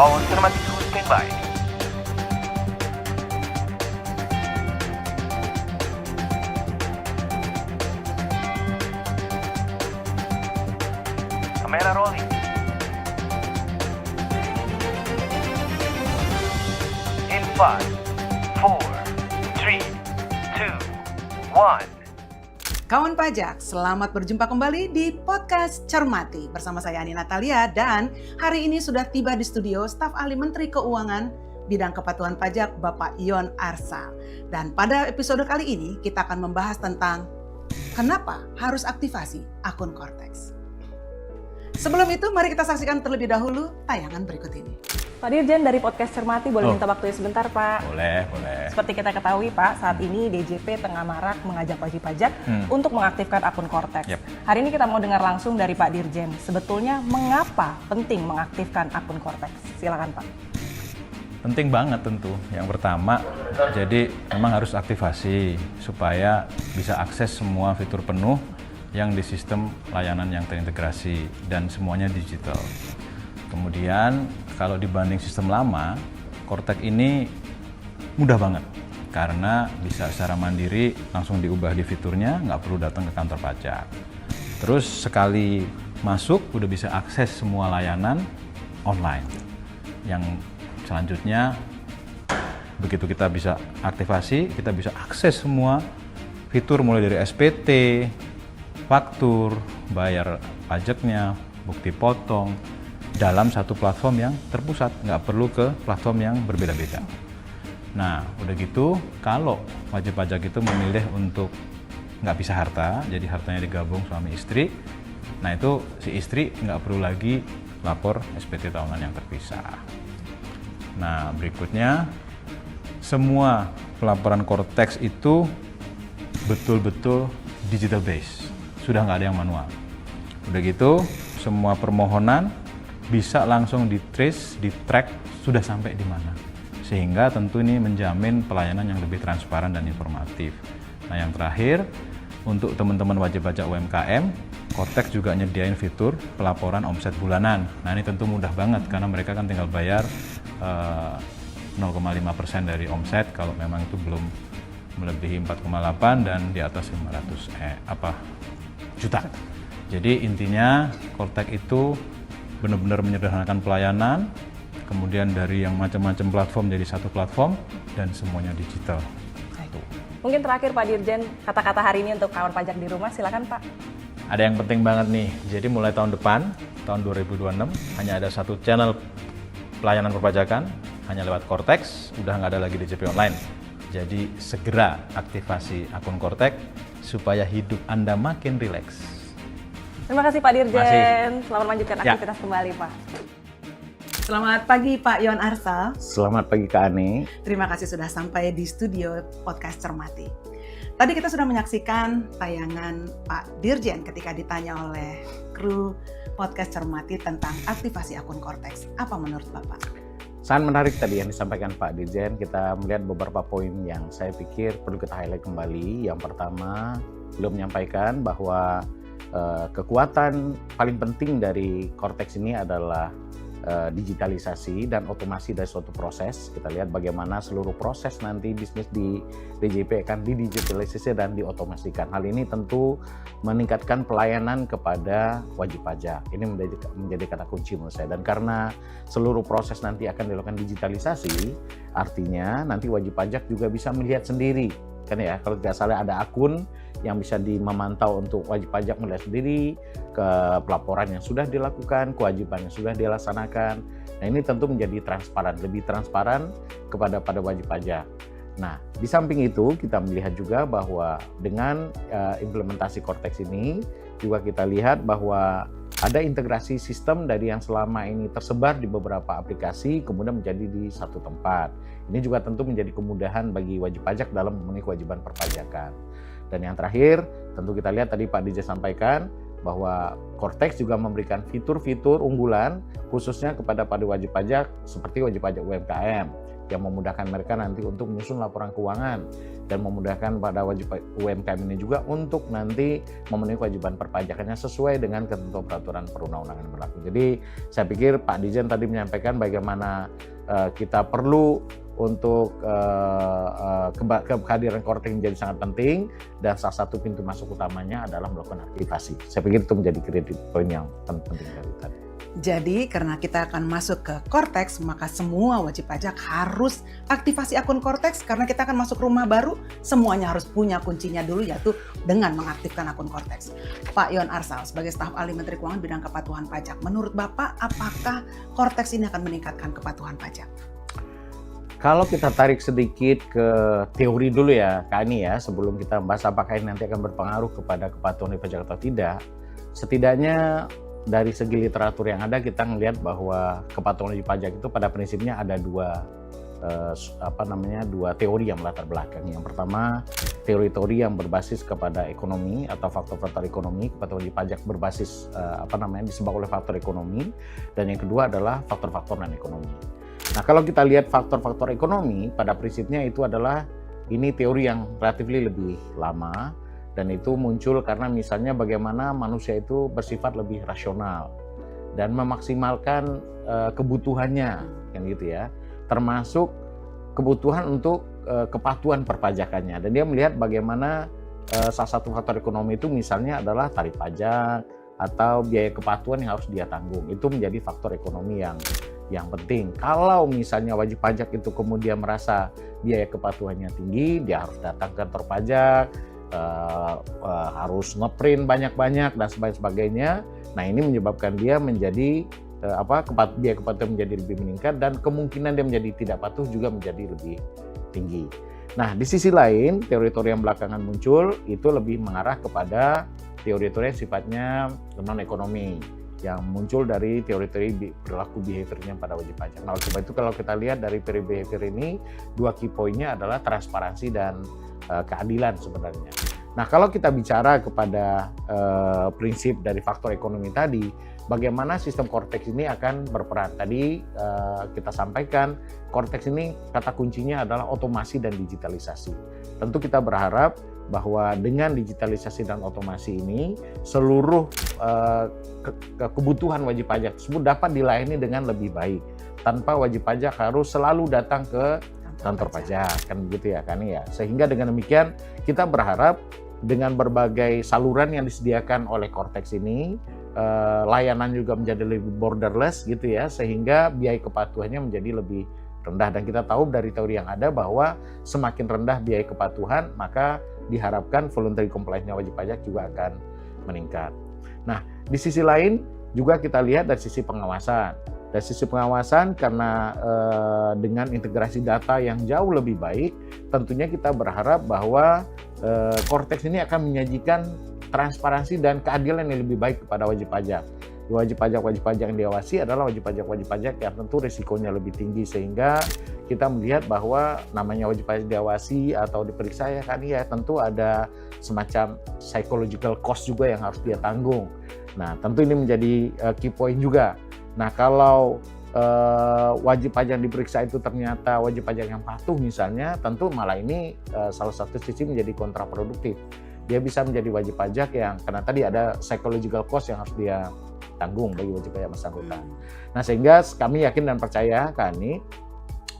All cinematic crew stand by. Kamera rolling. In 5, 4, 3, 2, 1. Kawan pajak, selamat berjumpa kembali di podcast Cermati bersama saya Ani Natalia, dan hari ini sudah tiba di studio staf ahli Menteri Keuangan bidang kepatuhan pajak Bapak Yon Arsal. Dan pada episode kali ini kita akan membahas tentang kenapa harus aktivasi akun Cortex. Sebelum itu mari kita saksikan terlebih dahulu tayangan berikut ini. Pak Dirjen, dari podcast Cermati boleh minta waktunya sebentar, Pak? Boleh. Seperti kita ketahui, Pak, saat ini DJP tengah marak mengajak wajib pajak untuk mengaktifkan akun Cortex. Yep. Hari ini kita mau dengar langsung dari Pak Dirjen, sebetulnya mengapa penting mengaktifkan akun Cortex? Silakan, Pak. Penting banget tentu. Yang pertama, jadi memang harus aktivasi supaya bisa akses semua fitur penuh yang di sistem layanan yang terintegrasi dan semuanya digital. Kemudian kalau dibanding sistem lama, Cortex ini mudah banget karena bisa secara mandiri langsung diubah di fiturnya, nggak perlu datang ke kantor pajak. Terus sekali masuk udah bisa akses semua layanan online. Yang selanjutnya begitu kita bisa aktivasi, kita bisa akses semua fitur mulai dari SPT, faktur, bayar pajaknya, bukti potong, dalam satu platform yang terpusat, nggak perlu ke platform yang berbeda-beda. Nah, udah gitu, kalau wajib pajak itu memilih untuk nggak bisa harta, jadi hartanya digabung suami istri, nah itu si istri nggak perlu lagi lapor SPT tahunan yang terpisah. Nah, berikutnya, semua pelaporan Cortex itu betul-betul digital base, sudah nggak ada yang manual. Udah gitu, semua permohonan bisa langsung di-trace, di-track sudah sampai di mana. Sehingga tentu ini menjamin pelayanan yang lebih transparan dan informatif. Nah, yang terakhir, untuk teman-teman wajib pajak UMKM, Cortex juga nyediain fitur pelaporan omset bulanan. Nah, ini tentu mudah banget karena mereka kan tinggal bayar 0,5% dari omset kalau memang itu belum melebihi 4,8 dan di atas 500 juta. Jadi intinya Cortex itu benar-benar menyederhanakan pelayanan, kemudian dari yang macam-macam platform jadi satu platform, dan semuanya digital. Mungkin terakhir Pak Dirjen, kata-kata hari ini untuk kawan pajak di rumah, silakan Pak. Ada yang penting banget nih, jadi mulai tahun depan, tahun 2026, hanya ada satu channel pelayanan perpajakan, hanya lewat Cortex, udah nggak ada lagi DJP online. Jadi segera aktivasi akun Cortex, supaya hidup Anda makin rileks. Terima kasih Pak Dirjen. Masih. Selamat melanjutkan aktivitas kembali, Pak. Selamat pagi Pak Yon Arsal. Selamat pagi Kak Ani. Terima kasih sudah sampai di studio podcast Cermati. Tadi kita sudah menyaksikan tayangan Pak Dirjen ketika ditanya oleh kru podcast Cermati tentang aktivasi akun Cortex. Apa menurut Bapak? Sangat menarik tadi yang disampaikan Pak Dirjen. Kita melihat beberapa poin yang saya pikir perlu kita highlight kembali. Yang pertama, beliau menyampaikan bahwa kekuatan paling penting dari Cortex ini adalah digitalisasi dan otomasi dari suatu proses. Kita lihat bagaimana seluruh proses nanti bisnis di DJP akan didigitalisasi dan diotomasikan. Hal ini tentu meningkatkan pelayanan kepada wajib pajak. Ini menjadi kata kunci menurut saya. Dan karena seluruh proses nanti akan dilakukan digitalisasi, artinya nanti wajib pajak juga bisa melihat sendiri. Kan ya, kalau tidak salah ada akun yang bisa memantau untuk wajib pajak melihat sendiri ke pelaporan yang sudah dilakukan, kewajiban yang sudah dilaksanakan. Nah, ini tentu menjadi transparan, lebih transparan kepada wajib pajak. Nah, di samping itu kita melihat juga bahwa dengan implementasi Cortex ini juga kita lihat bahwa ada integrasi sistem dari yang selama ini tersebar di beberapa aplikasi kemudian menjadi di satu tempat. Ini juga tentu menjadi kemudahan bagi wajib pajak dalam memenuhi kewajiban perpajakan. Dan yang terakhir, tentu kita lihat tadi Pak DJ sampaikan bahwa Cortex juga memberikan fitur-fitur unggulan khususnya kepada wajib pajak seperti wajib pajak UMKM. yang memudahkan mereka nanti untuk menyusun laporan keuangan dan memudahkan pada wajib UMKM ini juga untuk nanti memenuhi kewajiban perpajakannya sesuai dengan ketentuan peraturan perundang-undangan yang berlaku. Jadi saya pikir Pak Dirjen tadi menyampaikan bagaimana kita perlu untuk kehadiran Kortex menjadi sangat penting dan salah satu pintu masuk utamanya adalah melakukan aktivasi. Saya pikir itu menjadi kredit poin yang penting dari tadi. Jadi karena kita akan masuk ke Kortex, maka semua wajib pajak harus aktivasi akun Kortex karena kita akan masuk rumah baru, semuanya harus punya kuncinya dulu yaitu dengan mengaktifkan akun Kortex. Pak Yon Arsal sebagai staf ahli Menteri Keuangan bidang kepatuhan pajak, menurut Bapak apakah Kortex ini akan meningkatkan kepatuhan pajak? Kalau kita tarik sedikit ke teori dulu ya, Kak Ani ya, sebelum kita membahas apakah ini nanti akan berpengaruh kepada kepatuhan pajak atau tidak, setidaknya dari segi literatur yang ada kita melihat bahwa kepatuhan wajib pajak itu pada prinsipnya ada dua teori yang melatar belakang. Yang pertama, teori-teori yang berbasis kepada ekonomi atau faktor-faktor ekonomi, kepatuhan wajib pajak berbasis disebabkan oleh faktor ekonomi, dan yang kedua adalah faktor-faktor non ekonomi. Nah, kalau kita lihat faktor-faktor ekonomi, pada prinsipnya itu adalah ini teori yang relatif lebih lama. Dan itu muncul karena misalnya bagaimana manusia itu bersifat lebih rasional dan memaksimalkan kebutuhannya, kan gitu ya, termasuk kebutuhan untuk kepatuhan perpajakannya. Dan dia melihat bagaimana salah satu faktor ekonomi itu misalnya adalah tarif pajak atau biaya kepatuhan yang harus dia tanggung. Itu menjadi faktor ekonomi yang penting. Kalau misalnya wajib pajak itu kemudian merasa biaya kepatuhannya tinggi, dia harus datang ke kantor pajak, harus ngeprint banyak-banyak dan sebagainya. Nah, ini menyebabkan dia menjadi biaya kepatuhan menjadi lebih meningkat dan kemungkinan dia menjadi tidak patuh juga menjadi lebih tinggi. Nah, di sisi lain, teori-teori yang belakangan muncul itu lebih mengarah kepada teori-teori yang sifatnya non-ekonomi yang muncul dari teori-teori perilaku behaviornya pada wajib pajak. Nah, oleh sebab itu kalau kita lihat dari perilaku behavior ini, dua key point-nya adalah transparansi dan keadilan sebenarnya. Nah, kalau kita bicara kepada prinsip dari faktor ekonomi tadi, bagaimana sistem Kortex ini akan berperan? Tadi kita sampaikan, Kortex ini kata kuncinya adalah otomasi dan digitalisasi. Tentu kita berharap bahwa dengan digitalisasi dan otomasi ini, seluruh kebutuhan wajib pajak tersebut dapat dilayani dengan lebih baik, tanpa wajib pajak harus selalu datang ke kantor pajak, kan begitu ya kan ya. Sehingga dengan demikian kita berharap dengan berbagai saluran yang disediakan oleh Kortex ini, layanan juga menjadi lebih borderless gitu ya, sehingga biaya kepatuhannya menjadi lebih rendah. Dan kita tahu dari teori yang ada bahwa semakin rendah biaya kepatuhan, maka diharapkan voluntary compliance-nya wajib pajak juga akan meningkat. Nah, di sisi lain juga kita lihat dari sisi pengawasan. Dari sisi pengawasan, karena dengan integrasi data yang jauh lebih baik, tentunya kita berharap bahwa Kortex ini akan menyajikan transparansi dan keadilan yang lebih baik kepada wajib pajak. Wajib pajak yang diawasi adalah wajib pajak yang tentu risikonya lebih tinggi, sehingga kita melihat bahwa namanya wajib pajak diawasi atau diperiksa ya kan ya, tentu ada semacam psychological cost juga yang harus dia tanggung. Nah, tentu ini menjadi key point juga. Nah, kalau wajib pajak yang diperiksa itu ternyata wajib pajak yang patuh misalnya, tentu malah ini salah satu sisi menjadi kontraproduktif. Dia bisa menjadi wajib pajak yang, karena tadi ada psychological cost yang harus dia tanggung bagi wajib pajak bersangkutan. Nah, sehingga kami yakin dan percaya kan ini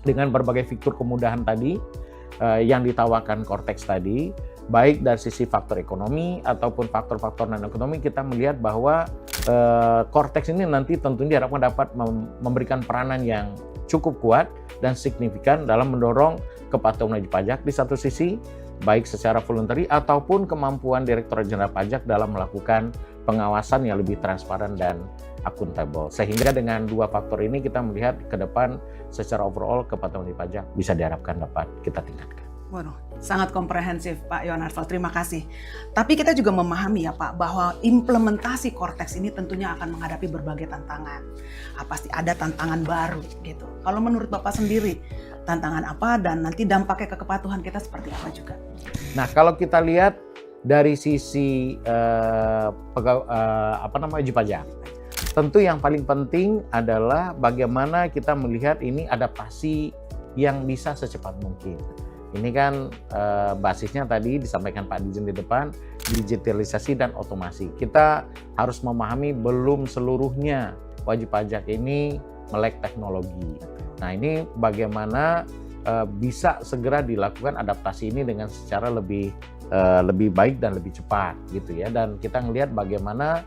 dengan berbagai fitur kemudahan tadi yang ditawarkan Kortex tadi, baik dari sisi faktor ekonomi ataupun faktor-faktor non-ekonomi, kita melihat bahwa Kortex ini nanti tentunya diharapkan dapat memberikan peranan yang cukup kuat dan signifikan dalam mendorong kepatuhan wajib pajak di satu sisi, baik secara voluntary ataupun kemampuan Direktorat Jenderal Pajak dalam melakukan pengawasan yang lebih transparan dan akuntabel. Sehingga dengan dua faktor ini kita melihat ke depan secara overall kepatuhan wajib pajak bisa diharapkan dapat kita tingkatkan. Waduh, sangat komprehensif Pak Yon Arsal, terima kasih. Tapi kita juga memahami ya Pak, bahwa implementasi Kortex ini tentunya akan menghadapi berbagai tantangan. Pasti ada tantangan baru gitu. Kalau menurut Bapak sendiri, tantangan apa dan nanti dampaknya ke kepatuhan kita seperti apa juga? Nah, kalau kita lihat dari sisi wajib pajak, tentu yang paling penting adalah bagaimana kita melihat ini adaptasi yang bisa secepat mungkin. Ini kan basisnya tadi disampaikan Pak Dirjen di depan, digitalisasi dan otomasi. Kita harus memahami belum seluruhnya wajib pajak ini melek teknologi. Nah, ini bagaimana bisa segera dilakukan adaptasi ini dengan secara lebih baik dan lebih cepat gitu ya. Dan kita ngelihat bagaimana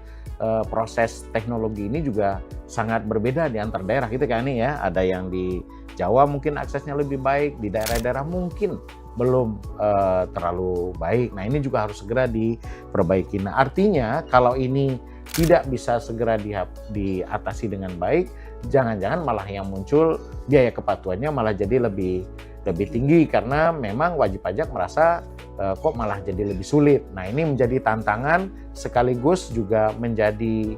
proses teknologi ini juga sangat berbeda di antar daerah gitu kan nih ya. Ada yang di Jawa mungkin aksesnya lebih baik, di daerah-daerah mungkin belum terlalu baik. Nah, ini juga harus segera diperbaiki. Nah, artinya kalau ini tidak bisa segera diatasi dengan baik, jangan-jangan malah yang muncul biaya kepatuhannya malah jadi lebih tinggi karena memang wajib pajak merasa kok malah jadi lebih sulit. Nah, ini menjadi tantangan sekaligus juga menjadi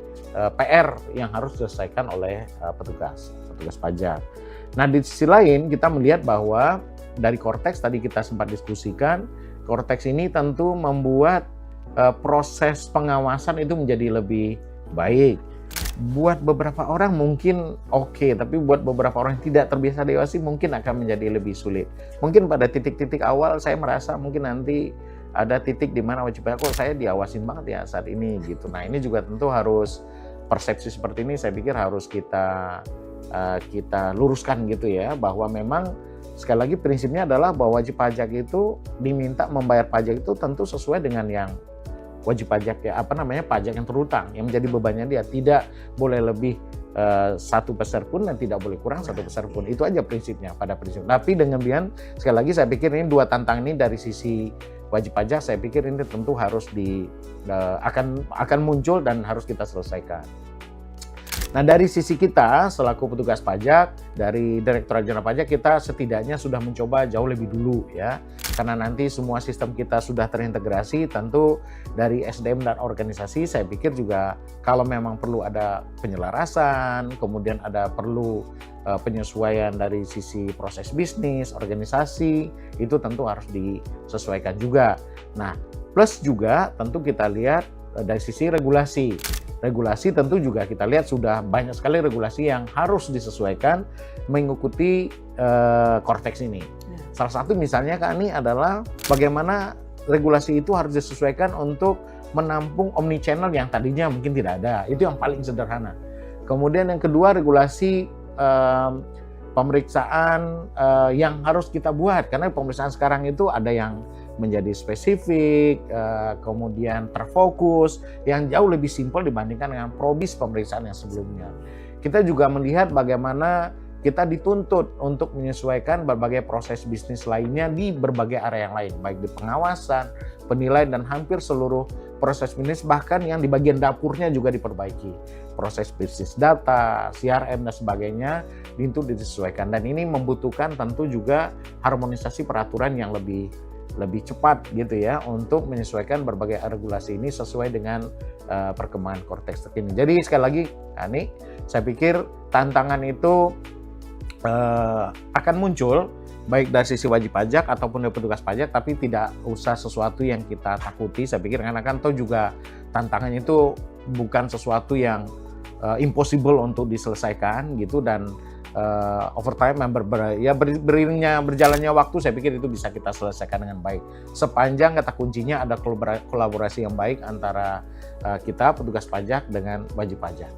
PR yang harus diselesaikan oleh petugas pajak. Nah, di sisi lain kita melihat bahwa dari Kortex tadi kita sempat diskusikan, Kortex ini tentu membuat proses pengawasan itu menjadi lebih baik. Buat beberapa orang mungkin oke, tapi buat beberapa orang yang tidak terbiasa diawasi mungkin akan menjadi lebih sulit. Mungkin pada titik-titik awal saya merasa mungkin nanti ada titik di mana wajib pajak kok saya diawasin banget ya saat ini gitu. Nah, ini juga tentu harus persepsi seperti ini saya pikir harus kita luruskan gitu ya, bahwa memang sekali lagi prinsipnya adalah bahwa wajib pajak itu diminta membayar pajak itu tentu sesuai dengan yang wajib pajak ya pajak yang terhutang yang menjadi bebannya dia, tidak boleh lebih 1% pun dan tidak boleh kurang 1% pun. Itu aja prinsipnya pada prinsip. Tapi dengan demikian sekali lagi saya pikir ini dua tantangan ini dari sisi wajib pajak saya pikir ini tentu harus akan muncul dan harus kita selesaikan. Nah, dari sisi kita selaku petugas pajak dari Direktorat Jenderal Pajak, kita setidaknya sudah mencoba jauh lebih dulu ya. Karena nanti semua sistem kita sudah terintegrasi, tentu dari SDM dan organisasi saya pikir juga kalau memang perlu ada penyelarasan, kemudian ada perlu penyesuaian dari sisi proses bisnis, organisasi, itu tentu harus disesuaikan juga. Nah, plus juga tentu kita lihat dari sisi regulasi. Regulasi tentu juga kita lihat sudah banyak sekali regulasi yang harus disesuaikan mengikuti Kortex ini. Salah satu misalnya Kak Ani adalah bagaimana regulasi itu harus disesuaikan untuk menampung omnichannel yang tadinya mungkin tidak ada. Itu yang paling sederhana. Kemudian yang kedua regulasi pemeriksaan yang harus kita buat, karena pemeriksaan sekarang itu ada yang menjadi spesifik, kemudian terfokus, yang jauh lebih simpel dibandingkan dengan probis pemeriksaan yang sebelumnya. Kita juga melihat bagaimana kita dituntut untuk menyesuaikan berbagai proses bisnis lainnya di berbagai area yang lain, baik di pengawasan, penilaian, dan hampir seluruh proses bisnis, bahkan yang di bagian dapurnya juga diperbaiki. Proses bisnis data, CRM, dan sebagainya itu disesuaikan. Dan ini membutuhkan tentu juga harmonisasi peraturan yang lebih cepat gitu ya untuk menyesuaikan berbagai regulasi ini sesuai dengan perkembangan Kortex terkini. Jadi sekali lagi Ani, saya pikir tantangan itu akan muncul baik dari sisi wajib pajak ataupun dari petugas pajak, tapi tidak usah sesuatu yang kita takuti. Saya pikir karena kan toh juga tantangannya itu bukan sesuatu yang impossible untuk diselesaikan gitu, dan over time beriringnya berjalannya waktu saya pikir itu bisa kita selesaikan dengan baik sepanjang kata kuncinya ada kolaborasi yang baik antara kita petugas pajak dengan wajib pajak.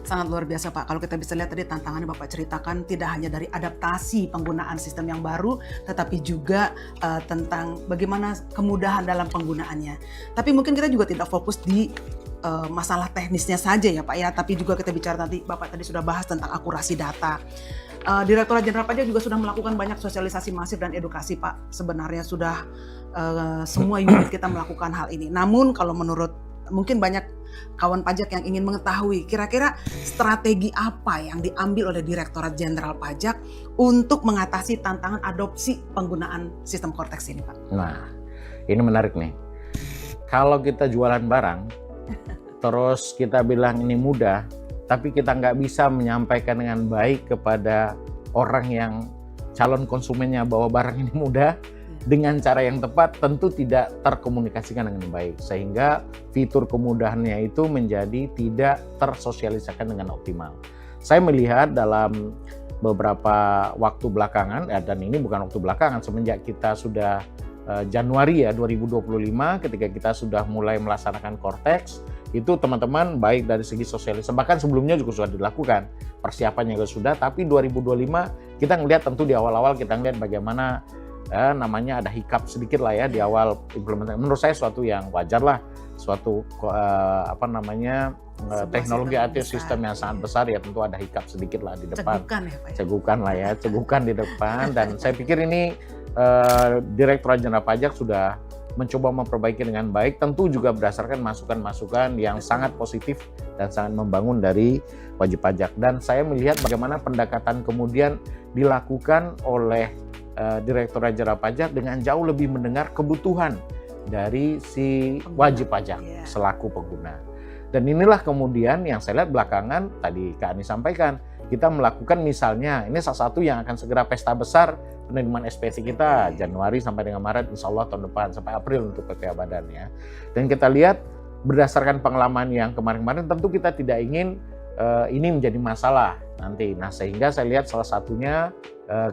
Sangat luar biasa Pak, kalau kita bisa lihat tadi tantangannya Bapak ceritakan tidak hanya dari adaptasi penggunaan sistem yang baru, tetapi juga tentang bagaimana kemudahan dalam penggunaannya. Tapi mungkin kita juga tidak fokus di masalah teknisnya saja ya Pak ya, tapi juga kita bicara nanti, Bapak tadi sudah bahas tentang akurasi data. Direktorat Jenderal Pajak juga sudah melakukan banyak sosialisasi masif dan edukasi Pak. Sebenarnya sudah semua unit kita melakukan hal ini. Namun kalau menurut mungkin banyak kawan pajak yang ingin mengetahui kira-kira strategi apa yang diambil oleh Direktorat Jenderal Pajak untuk mengatasi tantangan adopsi penggunaan sistem Kortex ini Pak. Nah, ini menarik nih. Kalau kita jualan barang terus kita bilang ini mudah, tapi kita nggak bisa menyampaikan dengan baik kepada orang yang calon konsumennya bahwa barang ini mudah dengan cara yang tepat, tentu tidak terkomunikasikan dengan baik, sehingga fitur kemudahannya itu menjadi tidak tersosialisasikan dengan optimal. Saya melihat dalam beberapa waktu belakangan, dan ini bukan waktu belakangan, semenjak kita sudah Januari ya 2025 ketika kita sudah mulai melaksanakan Cortex, itu teman-teman baik dari segi sosialisasi, bahkan sebelumnya juga sudah dilakukan persiapannya juga sudah, tapi 2025 kita ngelihat tentu di awal-awal kita ngelihat bagaimana namanya ada hiccup sedikit lah ya di awal implementasi. Menurut saya suatu yang wajar lah, suatu teknologi IT sistem yang sangat besar ya, tentu ada hiccup sedikit lah di depan. Cegukan ya Pak ya? Cegukan lah ya, cegukan di depan, dan saya pikir ini Direktorat Jenderal Pajak sudah mencoba memperbaiki dengan baik, tentu juga berdasarkan masukan-masukan yang sangat positif dan sangat membangun dari wajib pajak. Dan saya melihat bagaimana pendekatan kemudian dilakukan oleh Direktorat Jenderal Pajak dengan jauh lebih mendengar kebutuhan dari si wajib pajak selaku pengguna. Dan inilah kemudian yang saya lihat belakangan, tadi Kak Ani sampaikan, kita melakukan misalnya, ini salah satu yang akan segera pesta besar penerimaan SPT kita, Januari sampai dengan Maret, insya Allah tahun depan, sampai April untuk PPh Badan ya. Dan kita lihat berdasarkan pengalaman yang kemarin-kemarin, tentu kita tidak ingin ini menjadi masalah nanti. Nah sehingga saya lihat salah satunya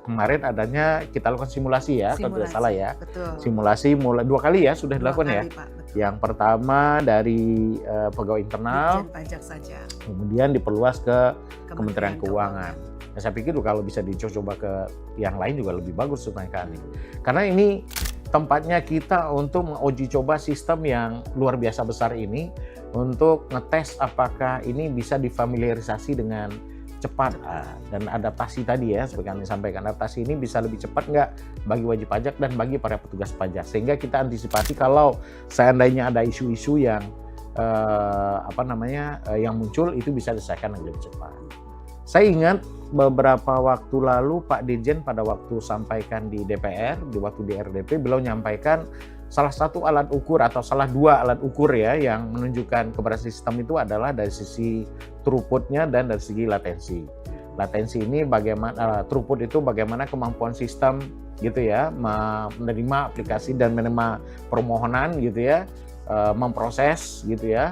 kemarin adanya kita lakukan simulasi ya, kalau tidak salah ya. Betul. Simulasi mulai 2 kali ya sudah dilakukan ya. Pak, yang pertama dari pegawai internal, pajak saja. Kemudian diperluas ke Kementerian Keuangan. Nah, saya pikir kalau bisa dicoba ke yang lain juga lebih bagus sebenarnya kan. Karena ini tempatnya kita untuk menguji coba sistem yang luar biasa besar ini untuk ngetes apakah ini bisa difamiliarisasi dengan cepat dan adaptasi tadi ya, seperti yang disampaikan, adaptasi ini bisa lebih cepat nggak bagi wajib pajak dan bagi para petugas pajak, sehingga kita antisipasi kalau seandainya ada isu-isu yang yang muncul itu bisa diselesaikan dengan lebih cepat. Saya ingat beberapa waktu lalu Pak Dirjen pada waktu sampaikan di DPR, di waktu di RDP, beliau menyampaikan salah satu alat ukur atau salah 2 alat ukur ya yang menunjukkan keberhasilan sistem itu adalah dari sisi throughput-nya dan dari segi latensi. Latensi ini bagaimana, throughput itu bagaimana kemampuan sistem gitu ya, menerima aplikasi dan menerima permohonan gitu ya, memproses gitu ya,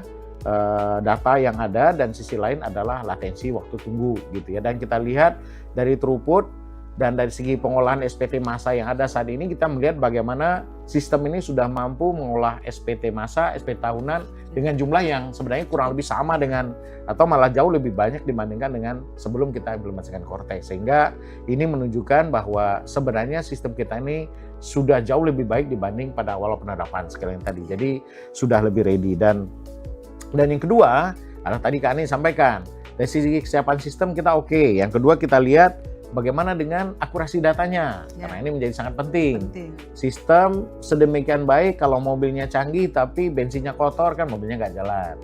data yang ada, dan sisi lain adalah latensi waktu tunggu gitu ya. Dan kita lihat dari throughput dan dari segi pengolahan SPT massa yang ada saat ini, kita melihat bagaimana sistem ini sudah mampu mengolah SPT massa, SPT tahunan dengan jumlah yang sebenarnya kurang lebih sama dengan atau malah jauh lebih banyak dibandingkan dengan sebelum kita implementasikan Cortex. Sehingga ini menunjukkan bahwa sebenarnya sistem kita ini sudah jauh lebih baik dibanding pada awal penerapan sekalian tadi. Jadi sudah lebih ready. Dan yang kedua, adalah tadi Kak Ani sampaikan, dari sisi kesiapan sistem kita oke. Yang kedua kita lihat bagaimana dengan akurasi datanya, karena ini menjadi sangat penting. Sistem sedemikian baik, kalau mobilnya canggih tapi bensinnya kotor kan mobilnya nggak jalan.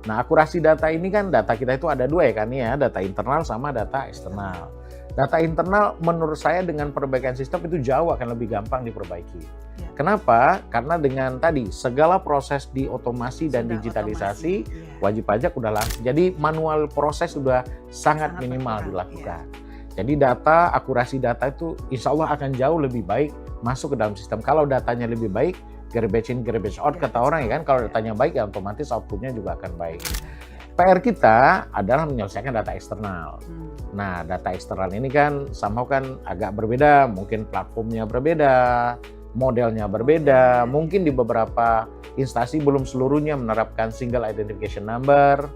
Nah akurasi data ini kan, data kita itu ada 2 ya kan ya, data internal sama data eksternal. Data internal menurut saya dengan perbaikan sistem itu jauh akan lebih gampang diperbaiki. Kenapa? Karena dengan tadi segala proses diotomasi dan digitalisasi, wajib pajak udah langsung. Jadi manual proses sudah sangat minimal dilakukan. Jadi data, akurasi data itu insya Allah akan jauh lebih baik masuk ke dalam sistem. Kalau datanya lebih baik, garbage in, garbage out kata orang ya kan. Kalau datanya baik ya otomatis outputnya juga akan baik. PR kita adalah menyelesaikan data eksternal. Nah, data eksternal ini kan somehow kan agak berbeda, mungkin platformnya berbeda, modelnya berbeda, mungkin di beberapa instansi belum seluruhnya menerapkan single identification number,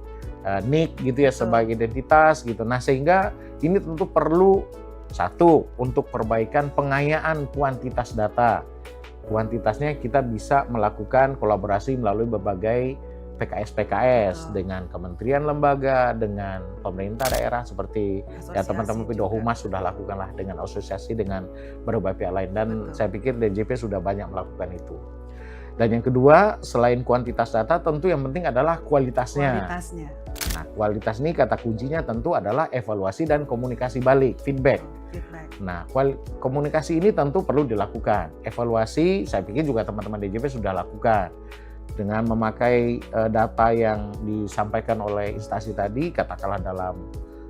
NIK gitu ya sebagai identitas gitu. Nah, sehingga ini tentu perlu satu untuk perbaikan pengayaan kuantitas data. Kuantitasnya kita bisa melakukan kolaborasi melalui berbagai PKS dengan kementerian lembaga, dengan pemerintah daerah seperti ya teman-teman Pido Humas sudah lakukanlah, dengan asosiasi dengan berbagai pihak lain, dan saya pikir DJP sudah banyak melakukan itu. Dan yang kedua, selain kuantitas data, tentu yang penting adalah kualitasnya. Nah, kualitas ini kata kuncinya tentu adalah evaluasi dan komunikasi balik, feedback. Nah, komunikasi ini tentu perlu dilakukan. Evaluasi, saya pikir juga teman-teman DJP sudah lakukan. Dengan memakai data yang disampaikan oleh instansi tadi, katakanlah dalam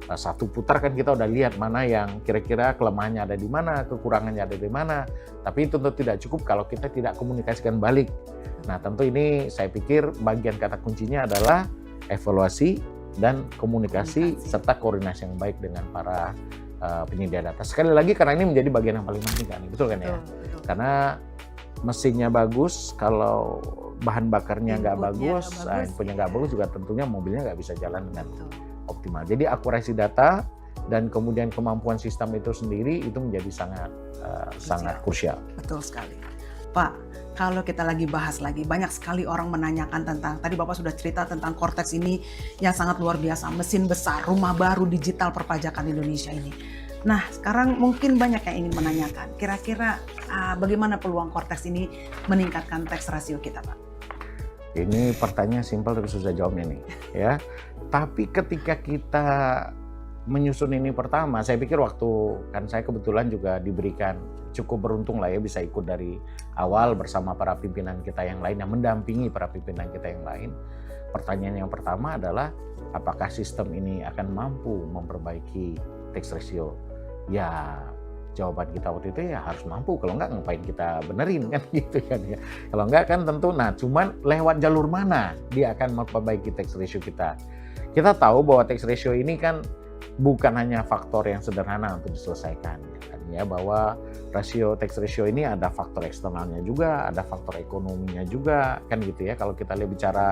satu putar kan kita udah lihat mana yang kira-kira kelemahannya ada di mana, kekurangannya ada di mana. Tapi itu tentu tidak cukup kalau kita tidak komunikasikan balik. Nah, tentu ini saya pikir bagian kata kuncinya adalah evaluasi dan komunikasi serta koordinasi yang baik dengan para penyedia data. Sekali lagi karena ini menjadi bagian yang paling penting kan, betul kan ya? Betul. Karena mesinnya bagus, kalau bahan bakarnya nggak Inputnya bagus, nggak bagus, inputnya nggak iya. bagus juga tentunya mobilnya nggak bisa jalan dengan Betul. optimal. Jadi akurasi data dan kemudian kemampuan sistem itu sendiri itu menjadi sangat krusial. Betul sekali. Pak, kalau kita lagi bahas lagi, banyak sekali orang menanyakan tentang, tadi Bapak sudah cerita tentang Cortex ini yang sangat luar biasa, mesin besar, rumah baru digital perpajakan Indonesia ini. Nah, sekarang mungkin banyak yang ingin menanyakan, kira-kira bagaimana peluang Cortex ini meningkatkan tax ratio kita, Pak? Ini pertanyaan simpel tapi susah jawabnya nih, ya. Tapi ketika kita menyusun ini pertama, saya pikir kan saya kebetulan juga diberikan cukup beruntung lah ya bisa ikut dari awal bersama para pimpinan kita yang lain yang mendampingi para pimpinan kita yang lain. Pertanyaan yang pertama adalah apakah sistem ini akan mampu memperbaiki tax ratio? Ya jawaban kita waktu itu ya harus mampu, kalau enggak ngapain kita benerin kan gitu kan ya. Kalau enggak kan tentu, nah cuman lewat jalur mana dia akan memperbaiki tax ratio kita. Kita tahu bahwa tax ratio ini kan bukan hanya faktor yang sederhana untuk diselesaikan ya, bahwa tax ratio ini ada faktor eksternalnya juga, ada faktor ekonominya juga kan gitu ya. Kalau kita lihat bicara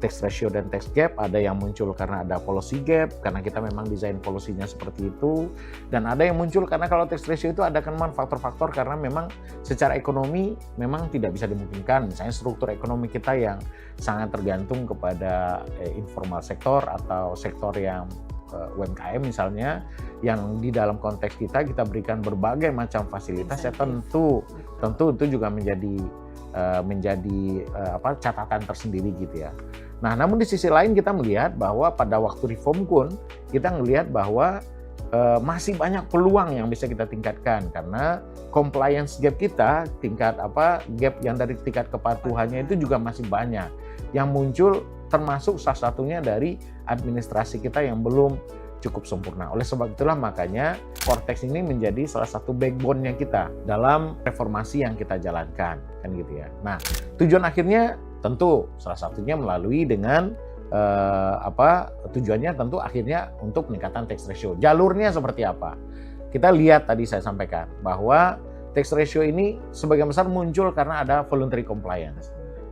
tax ratio dan tax gap, ada yang muncul karena ada policy gap karena kita memang desain polisinya seperti itu, dan ada yang muncul karena kalau tax ratio itu ada kan faktor-faktor karena memang secara ekonomi memang tidak bisa dimungkinkan, misalnya struktur ekonomi kita yang sangat tergantung kepada informal sektor atau sektor yang UMKM misalnya, yang di dalam konteks kita berikan berbagai macam fasilitas, ya tentu itu juga menjadi catatan tersendiri gitu ya. Nah, namun di sisi lain kita melihat bahwa pada waktu reform pun kita melihat bahwa masih banyak peluang yang bisa kita tingkatkan karena compliance gap kita, gap yang dari tingkat kepatuhannya itu juga masih banyak yang muncul, termasuk salah satunya dari administrasi kita yang belum cukup sempurna. Oleh sebab itulah makanya Cortex ini menjadi salah satu backbone-nya kita dalam reformasi yang kita jalankan, kan gitu ya. Nah, tujuan akhirnya tentu salah satunya melalui dengan tujuannya tentu akhirnya untuk peningkatan tax ratio. Jalurnya seperti apa? Kita lihat tadi saya sampaikan bahwa tax ratio ini sebagian besar muncul karena ada voluntary compliance.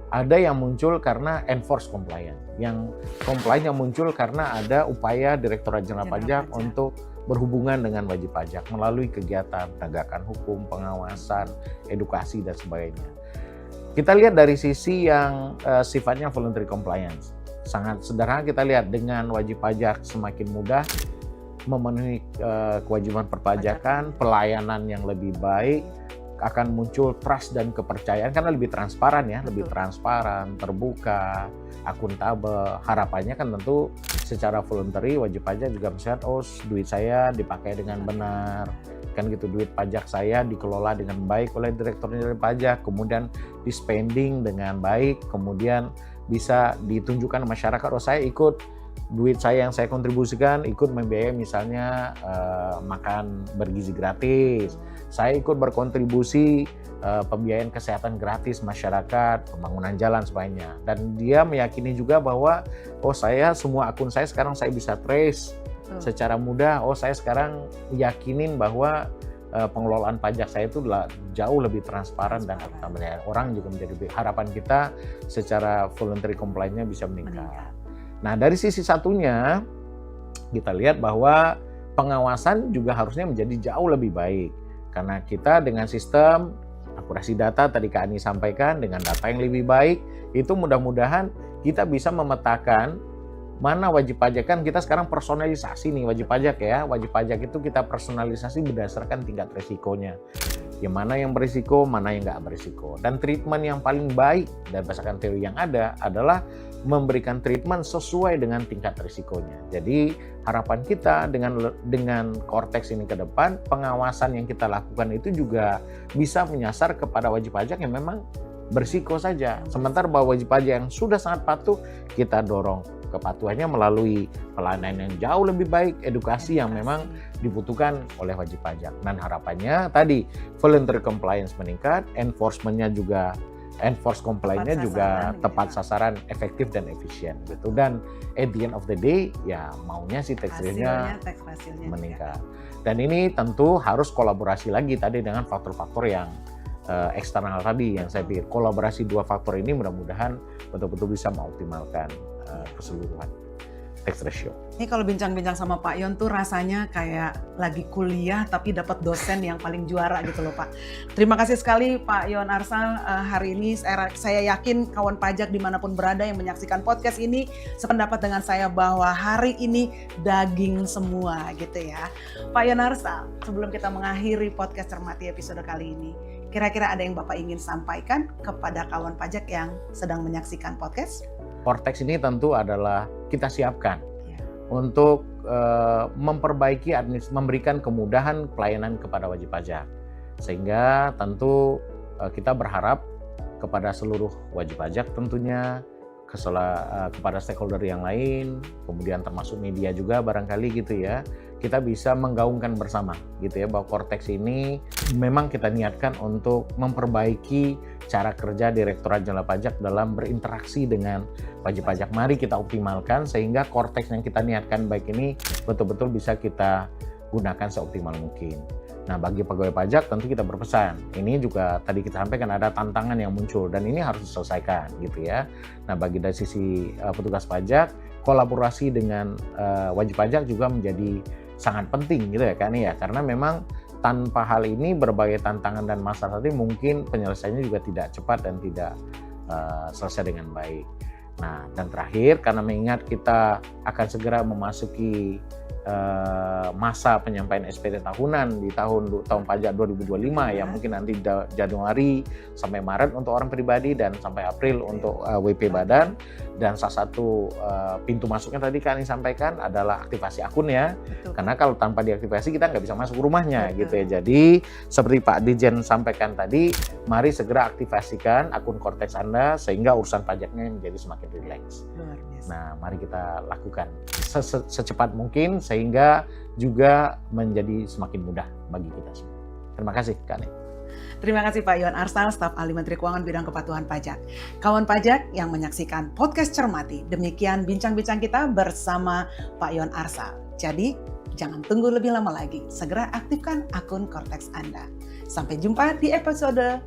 Ada yang muncul karena enforced compliance. Yang compliance yang muncul karena ada upaya Direktorat Jenderal Pajak untuk berhubungan dengan wajib pajak melalui kegiatan penegakan hukum, pengawasan, edukasi, dan sebagainya. Kita lihat dari sisi yang sifatnya voluntary compliance. Sangat sederhana kita lihat, dengan wajib pajak semakin mudah memenuhi kewajiban perpajakan, pelayanan yang lebih baik, akan muncul trust dan kepercayaan karena lebih transparan ya, lebih transparan, terbuka, akuntabel. Harapannya kan tentu secara voluntary wajib pajak juga melihat, oh duit saya dipakai dengan benar, kan gitu, duit pajak saya dikelola dengan baik oleh Direktur Jenderal Pajak, kemudian di spending dengan baik, kemudian bisa ditunjukkan masyarakat, oh saya ikut, duit saya yang saya kontribusikan ikut membiayai misalnya makan bergizi gratis, saya ikut berkontribusi pembiayaan kesehatan gratis masyarakat, pembangunan jalan sebagainya, dan dia meyakini juga bahwa oh semua akun saya sekarang saya bisa trace secara mudah, oh saya sekarang yakinin bahwa pengelolaan pajak saya itu jauh lebih transparan dan orang juga menjadi harapan kita secara voluntary compliance-nya bisa meningkat. Nah, dari sisi satunya kita lihat bahwa pengawasan juga harusnya menjadi jauh lebih baik. Karena kita dengan sistem akurasi data tadi Kak Ani sampaikan, dengan data yang lebih baik, itu mudah-mudahan kita bisa memetakan mana wajib pajak. Kan kita sekarang personalisasi nih wajib pajak ya. Wajib pajak itu kita personalisasi berdasarkan tingkat resikonya. Yang mana yang berisiko, mana yang nggak berisiko. Dan treatment yang paling baik dan berdasarkan teori yang ada adalah memberikan treatment sesuai dengan tingkat risikonya. Jadi harapan kita dengan Cortex ini ke depan, pengawasan yang kita lakukan itu juga bisa menyasar kepada wajib pajak yang memang berisiko saja. Sementara bahwa wajib pajak yang sudah sangat patuh, kita dorong kepatuhannya melalui pelayanan yang jauh lebih baik, edukasi yang memang dibutuhkan oleh wajib pajak. Dan harapannya tadi voluntary compliance meningkat, enforcement-nya juga enforce compliance-nya Tepat juga sasaran, tepat gitu. sasaran, efektif dan efisien gitu. Dan at the end of the day ya maunya sih tax rate-nya Hasilnya, tax hasilnya meningkat. Dan ini tentu harus kolaborasi lagi tadi dengan faktor-faktor yang eksternal tadi yang saya pikir kolaborasi dua faktor ini mudah-mudahan betul-betul bisa mengoptimalkan keseluruhan tax ratio. Ini kalau bincang-bincang sama Pak Yon tuh rasanya kayak lagi kuliah tapi dapat dosen yang paling juara gitu loh Pak. Terima kasih sekali Pak Yon Arsal. Hari ini saya yakin kawan pajak dimanapun berada yang menyaksikan podcast ini sependapat dengan saya bahwa hari ini daging semua gitu ya. Pak Yon Arsal, sebelum kita mengakhiri podcast Cermati episode kali ini, kira-kira ada yang Bapak ingin sampaikan kepada kawan pajak yang sedang menyaksikan podcast? Cortex ini tentu adalah kita siapkan Ya. untuk memperbaiki memberikan kemudahan pelayanan kepada wajib pajak. Sehingga tentu kita berharap kepada seluruh wajib pajak tentunya, kepada stakeholder yang lain, kemudian termasuk media juga barangkali gitu ya, kita bisa menggaungkan bersama gitu ya bahwa Cortex ini memang kita niatkan untuk memperbaiki cara kerja Direktorat Jenderal Pajak dalam berinteraksi dengan wajib pajak. Mari kita optimalkan sehingga Cortex yang kita niatkan baik ini betul-betul bisa kita gunakan seoptimal mungkin. Nah, bagi pegawai pajak tentu kita berpesan. Ini juga tadi kita sampaikan ada tantangan yang muncul dan ini harus diselesaikan gitu ya. Nah, bagi dari sisi petugas pajak, kolaborasi dengan wajib pajak juga menjadi sangat penting gitu ya kan ya. Karena memang tanpa hal ini berbagai tantangan dan masalah tadi mungkin penyelesaiannya juga tidak cepat dan tidak selesai dengan baik. Nah, dan terakhir karena mengingat kita akan segera memasuki masa penyampaian SPT tahunan di tahun pajak 2025 ya, mungkin nanti Januari sampai Maret untuk orang pribadi dan sampai April untuk WP badan, dan salah satu pintu masuknya tadi kami sampaikan adalah aktivasi akun ya. Betul. Karena kalau tanpa diaktifasi kita nggak bisa masuk rumahnya. Betul. Gitu ya. Jadi seperti Pak Dirjen sampaikan tadi, mari segera aktifasikan akun Cortex Anda sehingga urusan pajaknya menjadi semakin rileks. Luar biasa. Nah, mari kita lakukan secepat mungkin sehingga juga menjadi semakin mudah bagi kita semua. Terima kasih, Kak Nik. Terima kasih Pak Yon Arsal, staf ahli Menteri Keuangan bidang kepatuhan pajak. Kawan pajak yang menyaksikan podcast Cermati, demikian bincang-bincang kita bersama Pak Yon Arsal. Jadi, jangan tunggu lebih lama lagi, segera aktifkan akun Cortex Anda. Sampai jumpa di episode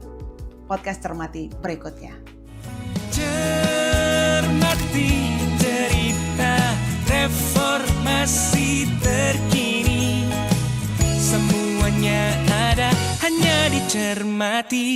podcast Cermati berikutnya. Cermati cerita reformasi terkini, semuanya ada hanya di Cermati.